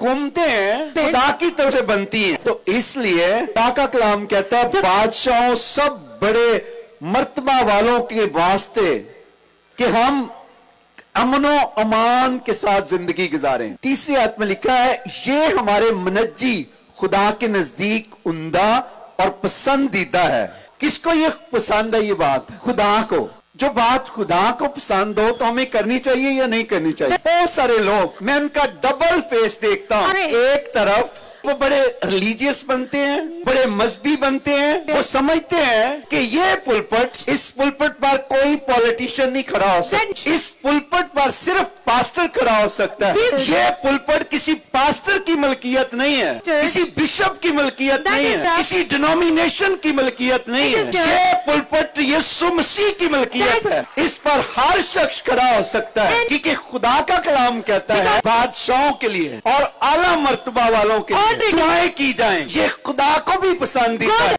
हुकूमतें खुदा की तरफ से बनती हैं। तो इसलिए खुदा का कलाम कहता है बादशाहों सब बड़े मर्तबा वालों के वास्ते कि हम अमनो अमान के साथ जिंदगी गुजारें। तीसरी आयत में लिखा है ये हमारे मुनज्जी खुदा के नजदीक उम्दा और पसंदीदा है। किसको ये पसंद है? ये बात खुदा को। जो बात खुदा को पसंद हो तो हमें करनी चाहिए या नहीं करनी चाहिए? बहुत सारे लोग, मैं उनका डबल फेस देखता हूँ। एक तरफ वो बड़े रिलीजियस बनते हैं, बड़े मजहबी बनते हैं, वो समझते हैं कि ये पुलपट, इस पुलपट पर कोई पॉलिटिशियन नहीं खड़ा हो सकता, इस पुलपट पर सिर्फ पास्टर खड़ा हो सकता है। ये पुलपट किसी पास्टर की मलकियत नहीं है, किसी बिशप की मलकियत नहीं है, किसी डिनोमिनेशन की मलकियत नहीं है। ये पुलपट यीशु मसीह की मलकियत है। इस पर हर शख्स खड़ा हो सकता है क्योंकि खुदा का कलाम कहता है बादशाहों के लिए और आला मर्तबा वालों के लिए दुआएं की जाएं। ये खुदा को भी पसंदीदा है।